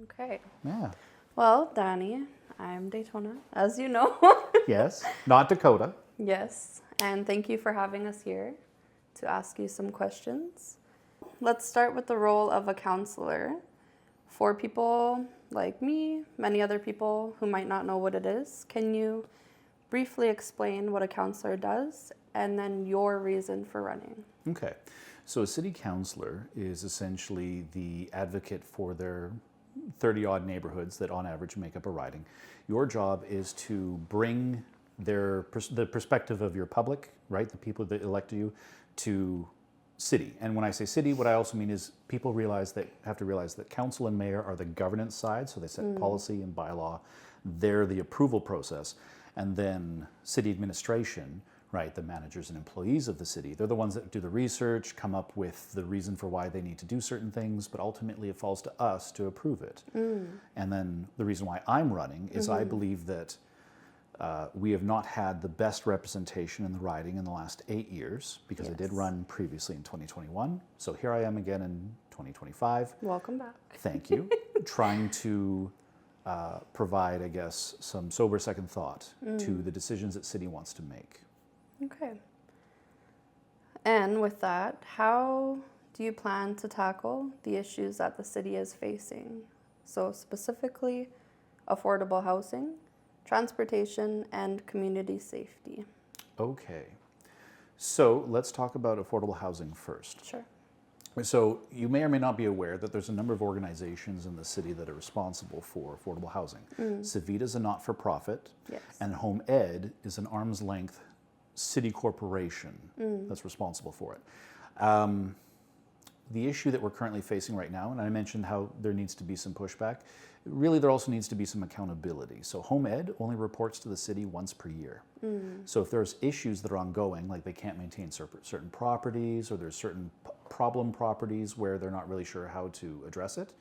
Okay. Yeah. Well, Danny, I'm Daytona, as you know. Yes. Not Dakota. Yes. And thank you for having us here to ask you some questions. Let's start with the role of a councillor. For people like me, many other people who might not know what it is, can you briefly explain what a councillor does and then your reason for running? Okay. So a city councillor is essentially the advocate for their 30-odd neighborhoods that on average make up a riding. Your job is to bring the perspective of your public, right, the people that elected you, to city. And when I say city, what I also mean is people have to realize that council and mayor are the governance side, so they set policy and bylaw. They're the approval process. And then city administration, right, the managers and employees of the city, they're the ones that do the research, come up with the reason for why they need to do certain things, but ultimately it falls to us to approve it. And then the reason why I'm running is I believe that we have not had the best representation in the riding in the last 8 years, because I did run previously in 2021. So here I am again in 2025. Welcome back. Thank you. Trying to provide, I guess, some sober second thought to the decisions that city wants to make. Okay. And with that, how do you plan to tackle the issues that the city is facing? So specifically, affordable housing, transportation, and community safety. Okay. So let's talk about affordable housing first. Sure. So you may or may not be aware that there's a number of organizations in the city that are responsible for affordable housing. Savita is a not-for-profit, Yes. and Home Ed is an arm's length city corporation that's responsible for it. The issue that we're currently facing right now, and I mentioned how there needs to be some pushback, really there also needs to be some accountability. So Home Ed only reports to the city once per year. So if there's issues that are ongoing, like they can't maintain certain properties, or there's certain problem properties where they're not really sure how to address it,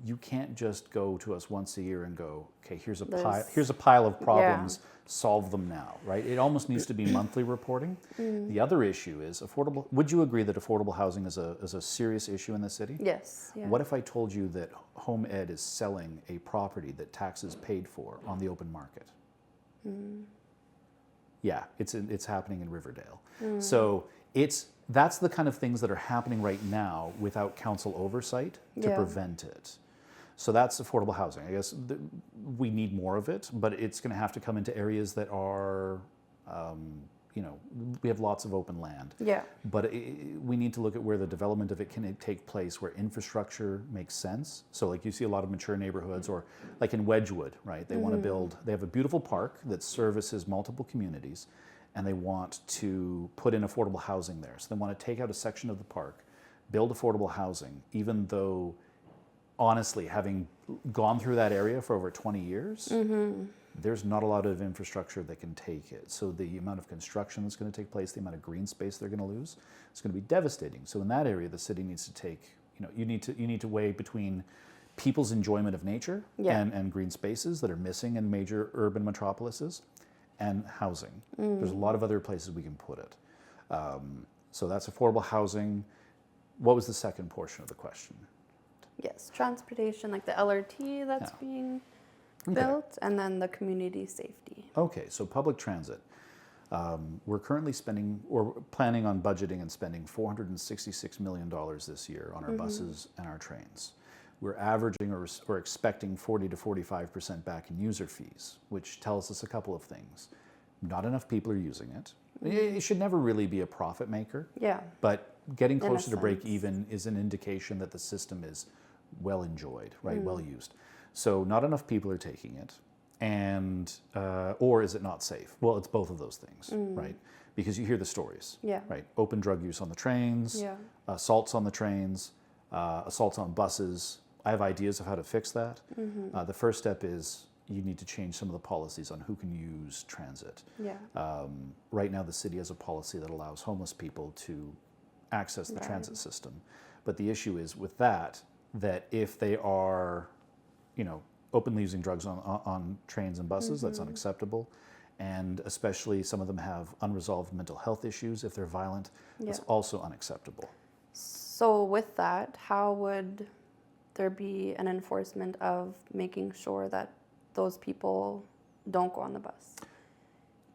you can't just go to us once a year and go, okay, here's a pile of problems, solve them now, right? It almost needs to be monthly reporting. The other issue is affordable. Would you agree that affordable housing is a serious issue in the city? Yes. Yeah. What if I told you that Home Ed is selling a property that taxes paid for on the open market? Yeah, it's happening in Riverdale. So that's the kind of things that are happening right now without council oversight to prevent it. So that's affordable housing. I guess we need more of it, but it's going to have to come into areas that are, we have lots of open land. Yeah. But we need to look at where the development of it can take place, where infrastructure makes sense. So like you see a lot of mature neighborhoods, or like in Wedgwood, right? They want to build, they have a beautiful park that services multiple communities, and they want to put in affordable housing there. So they want to take out a section of the park, build affordable housing, even though, honestly, having gone through that area for over 20 years, there's not a lot of infrastructure that can take it. So the amount of construction that's going to take place, the amount of green space they're going to lose, it's going to be devastating. So in that area, the city needs to take, you need to weigh between people's enjoyment of nature and green spaces that are missing in major urban metropolises, and housing. There's a lot of other places we can put it. So that's affordable housing. What was the second portion of the question? Yes, transportation, like the LRT that's being built, and then the community safety. Okay, so public transit. We're currently planning on budgeting and spending $466 million this year on our buses and our trains. We're averaging or expecting 40 to 45% back in user fees, which tells us a couple of things. Not enough people are using it. It should never really be a profit maker. Yeah. But getting closer to break even is an indication that the system is well enjoyed, right? Well used. So not enough people are taking it, and or is it not safe? Well, it's both of those things, right? Because you hear the stories, right? Open drug use on the trains, assaults on the trains, assaults on buses. I have ideas of how to fix that. The first step is you need to change some of the policies on who can use transit. Right now, the city has a policy that allows homeless people to access the transit system. But the issue is with that if they are, openly using drugs on trains and buses, that's unacceptable. And especially some of them have unresolved mental health issues. If they're violent, that's also unacceptable. So with that, how would there be an enforcement of making sure that those people don't go on the bus?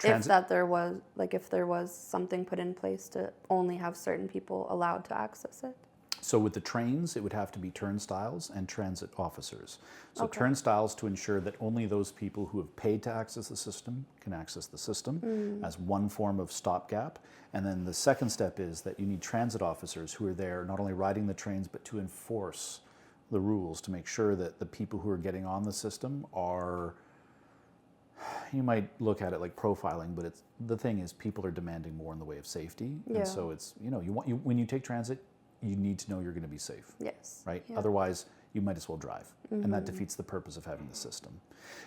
If there was something put in place to only have certain people allowed to access it? So with the trains, it would have to be turnstiles and transit officers. So Okay. turnstiles to ensure that only those people who have paid to access the system can access the system as one form of stopgap. And then the second step is that you need transit officers who are there not only riding the trains, but to enforce the rules to make sure that the people who are getting on the system are, you might look at it like profiling, but the thing is people are demanding more in the way of safety. Yeah. And so it's, when you take transit, you need to know you're going to be safe. Yes. Right? Yeah. Otherwise, you might as well drive. And that defeats the purpose of having the system.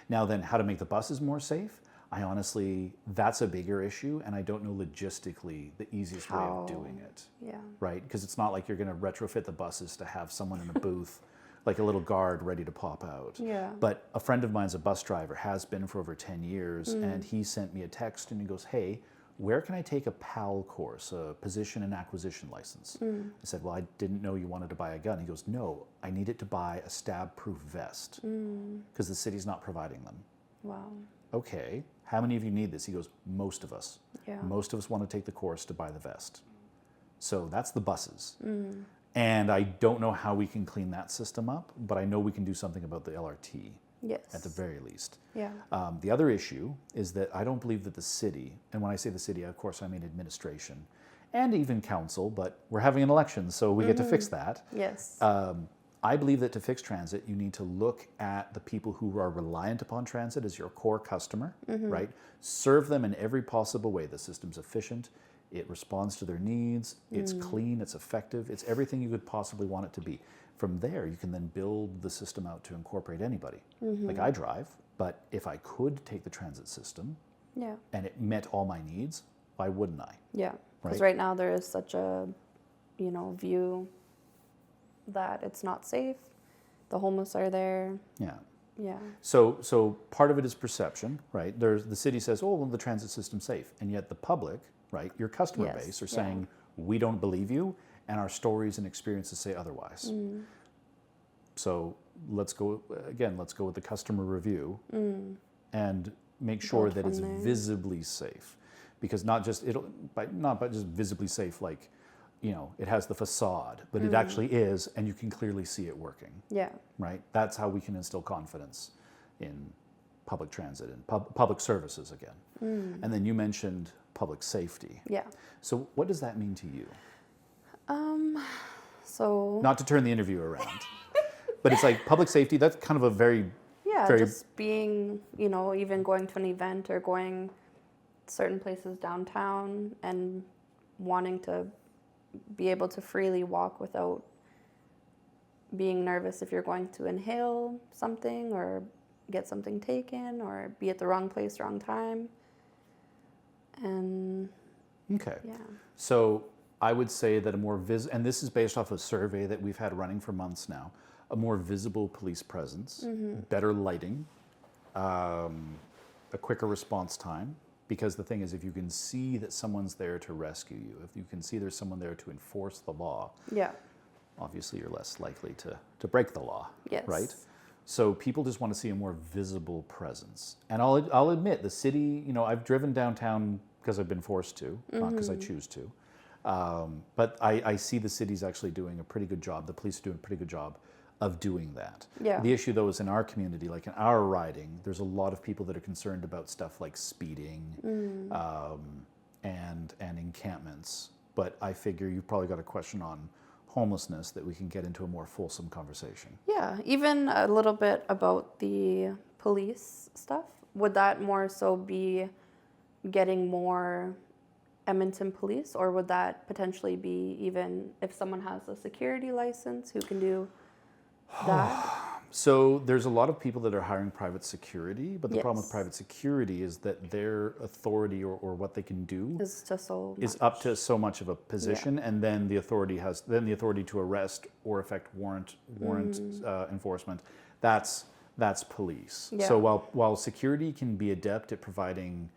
Now then, how to make the buses more safe? I honestly, that's a bigger issue, and I don't know logistically the easiest way of doing it. Yeah. Right? Because it's not like you're going to retrofit the buses to have someone in a booth, like a little guard ready to pop out. Yeah. But a friend of mine's a bus driver, has been for over 10 years, and he sent me a text and he goes, hey, where can I take a PAL course, a position and acquisition license? I said, well, I didn't know you wanted to buy a gun. He goes, no, I needed to buy a stab-proof vest because the city's not providing them. Wow. Okay, how many of you need this? He goes, most of us. Yeah. Most of us want to take the course to buy the vest. So that's the buses. And I don't know how we can clean that system up, but I know we can do something about the LRT. Yes. At the very least. Yeah. The other issue is that I don't believe that the city, and when I say the city, of course I mean administration and even council, but we're having an election, so we get to fix that. Yes. I believe that to fix transit, you need to look at the people who are reliant upon transit as your core customer, right? Serve them in every possible way. The system's efficient, it responds to their needs, it's clean, it's effective, it's everything you could possibly want it to be. From there, you can then build the system out to incorporate anybody. Like I drive, but if I could take the transit system Yeah. and it met all my needs, why wouldn't I? Yeah. Because Right. right now there is such a, view that it's not safe. The homeless are there. Yeah. Yeah. So part of it is perception, right? The city says, oh, well, the transit system's safe. And yet the public, right, your customer Yes, base are yeah. saying, we don't believe you, and our stories and experiences say otherwise. So let's go with the customer review and make sure Build that from it's there. visibly safe. Because not just visibly safe, like, it has the facade, but it actually is, and you can clearly see it working, Yeah. right? That's how we can instill confidence in public transit and public services again. And then you mentioned public safety. Yeah. So what does that mean to you? So Not to turn the interview around, but it's like public safety, that's kind of a very, yeah, very, just being, even going to an event or going certain places downtown and wanting to be able to freely walk without being nervous if you're going to inhale something or get something taken or be at the wrong place, wrong time. And okay. yeah. So I would say that and this is based off a survey that we've had running for months now, a more visible police presence, better lighting, a quicker response time. Because the thing is, if you can see that someone's there to rescue you, if you can see there's someone there to enforce the law, Yeah. obviously you're less likely to break the law, Yes. right? So people just want to see a more visible presence. And I'll admit, the city, I've driven downtown because I've been forced to, not because I choose to. But I see the city's actually doing a pretty good job, the police are doing a pretty good job of doing that. Yeah. The issue though is in our community, like in our riding, there's a lot of people that are concerned about stuff like speeding and encampments. But I figure you've probably got a question on homelessness that we can get into a more fulsome conversation. Yeah, even a little bit about the police stuff. Would that more so be getting more Edmonton police, or would that potentially be even if someone has a security license who can do that? So there's a lot of people that are hiring private security, but the problem with Yes. private security is that their authority or what they can do Is just so is much. up to so much of a position, and then the authority to arrest or effect warrant enforcement. That's police. Yeah. So while security can be adept at providing,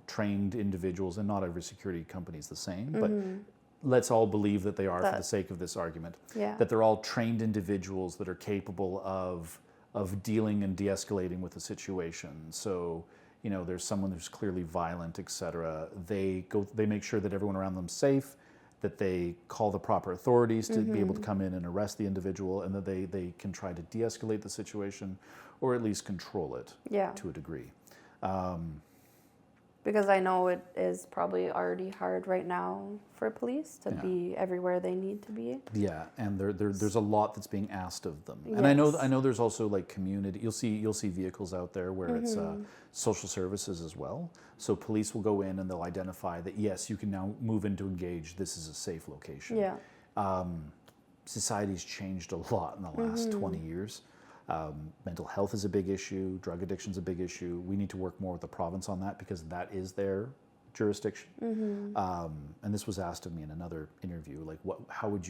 trained individuals, and not every security company is the same, but let's all believe that they are for That- the sake of this argument, Yeah. that they're all trained individuals that are capable of dealing and de-escalating with the situation. So, you know, there's someone who's clearly violent, etc. They make sure that everyone around them's safe, that they call the proper authorities to be able to come in and arrest the individual, and that they can try to de-escalate the situation or at least control it Yeah. to a degree. Because I know it is probably already hard right now for police to Yeah. be everywhere they need to be. Yeah, and there's a lot that's being asked of them, and I Yes. know there's also like community. You'll see vehicles out there where it's social services as well. So police will go in and they'll identify that yes, you can now move in to engage. This is a safe location. Yeah. Society's changed a lot in the last 20 years. Mental health is a big issue. Drug addiction is a big issue. We need to work more with the province on that because that is their jurisdiction. And this was asked of me in another interview, like how would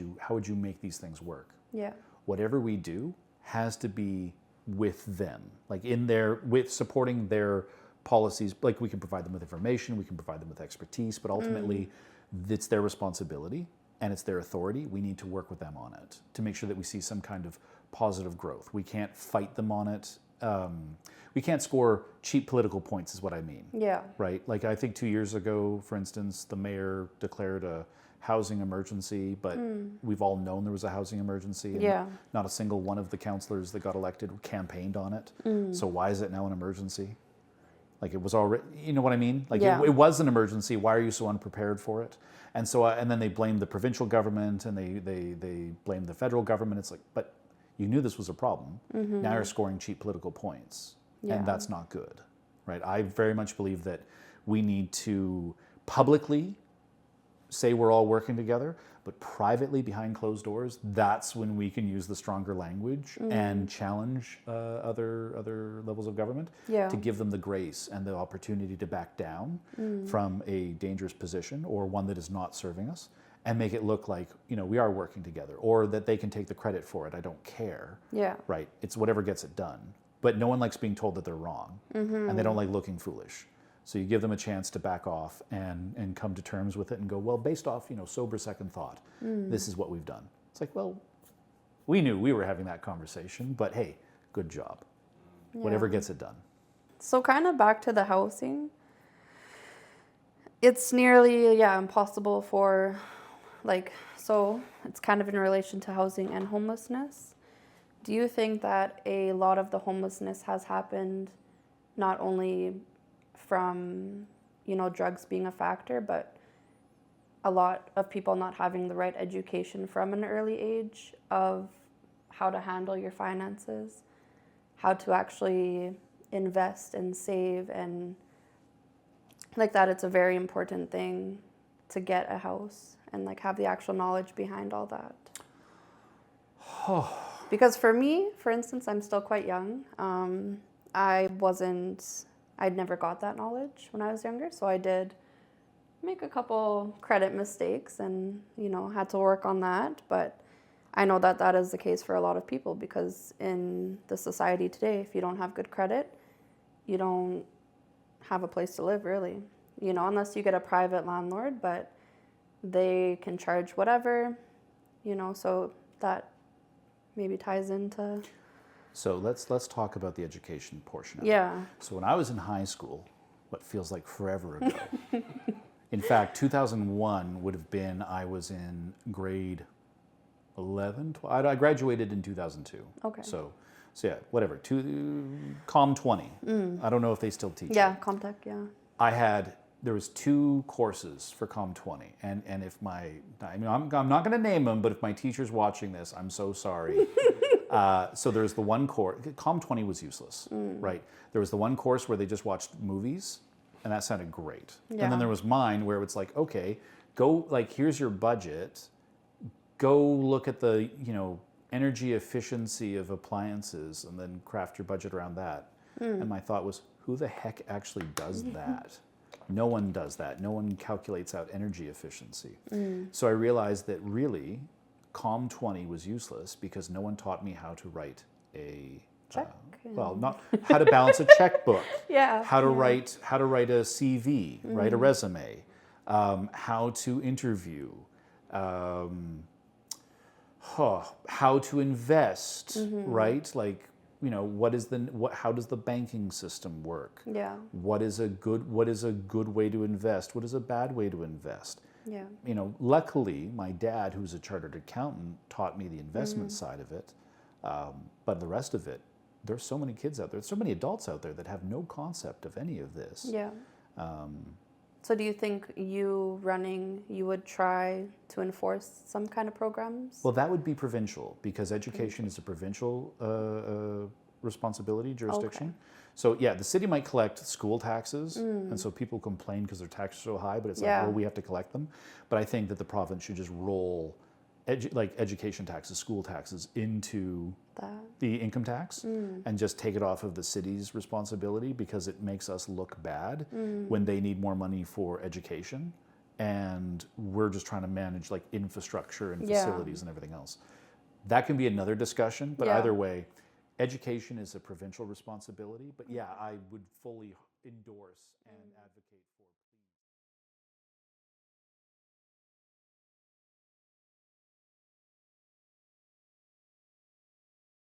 you make these things work? Yeah. Whatever we do has to be with them, like with supporting their policies. Like we can provide them with information, we can provide them with expertise, but ultimately it's their responsibility and it's their authority. We need to work with them on it to make sure that we see some kind of positive growth. We can't fight them on it. We can't score cheap political points is what I mean. Yeah. Right? Like I think 2 years ago, for instance, the mayor declared a housing emergency, but we've all known there was a housing emergency. And Yeah. not a single one of the councillors that got elected campaigned on it. So why is it now an emergency? Like it was already, you know what I mean? Like Yeah. it was an emergency. Why are you so unprepared for it? And so, and then they blamed the provincial government and they blamed the federal government. It's like, but you knew this was a problem. Now you're scoring cheap political points. Yeah. And that's not good, right? I very much believe that we need to publicly say we're all working together, but privately behind closed doors, that's when we can use the stronger language and challenge other levels of government Yeah. to give them the grace and the opportunity to back down from a dangerous position or one that is not serving us and make it look like, you know, we are working together or that they can take the credit for it. I don't care. Yeah. Right? It's whatever gets it done. But no one likes being told that they're wrong and they don't like looking foolish. So you give them a chance to back off and come to terms with it and go, well, based off, you know, sober second thought, this is what we've done. It's like, well, we knew we were having that conversation, but hey, good job. Whatever gets it done. So kind of back to the housing. It's nearly, impossible for, so it's kind of in relation to housing and homelessness. Do you think that a lot of the homelessness has happened not only from, drugs being a factor, but a lot of people not having the right education from an early age of how to handle your finances, how to actually invest and save, and like that it's a very important thing to get a house and have the actual knowledge behind all that? Because for me, for instance, I'm still quite young. I'd never got that knowledge when I was younger, so I did make a couple credit mistakes and, had to work on that. But I know that that is the case for a lot of people because in the society today, if you don't have good credit, you don't have a place to live, really. Unless you get a private landlord, but they can charge whatever, so that maybe ties into... So let's talk about the education portion of it. Yeah. So when I was in high school, what feels like forever ago, in fact, 2001 would have been, I was in grade 11, 12, I graduated in 2002. Okay. So yeah, whatever, Com 20. I don't know if they still teach it. Yeah, Comtech, yeah. There was 2 courses for Com 20, and if I'm not going to name them, but if my teacher's watching this, I'm so sorry. So there's the one course, Com 20 was useless, right? There was the one course where they just watched movies, and that sounded great. Yeah. And then there was mine where it's like, okay, go, here's your budget, go look at the, energy efficiency of appliances, and then craft your budget around that. And my thought was, who the heck actually does that? No one does that. No one calculates out energy efficiency. So I realized that really, Com 20 was useless because no one taught me how to write a check. Not how to balance a checkbook. Yeah. How to write a CV, write a resume, how to interview, how to invest, right? Like, you know, how does the banking system work? Yeah. What is a good way to invest? What is a bad way to invest? Yeah. You know, luckily, my dad, who's a chartered accountant, taught me the investment side of it. But the rest of it, there's so many kids out there, so many adults out there that have no concept of any of this. Yeah. So do you think you would try to enforce some kind of programs? Well, that would be provincial, because education is a provincial responsibility, jurisdiction. Okay. So yeah, the city might collect school taxes, and so people complain because their taxes are so high, but it's like, well, we have to collect them. But I think that the province should just roll education taxes, school taxes into the income tax and just take it off of the city's responsibility, because it makes us look bad when they need more money for education, and we're just trying to manage like infrastructure and facilities and everything else. That can be another discussion, but either way, education is a provincial responsibility. But yeah, I would fully endorse and advocate for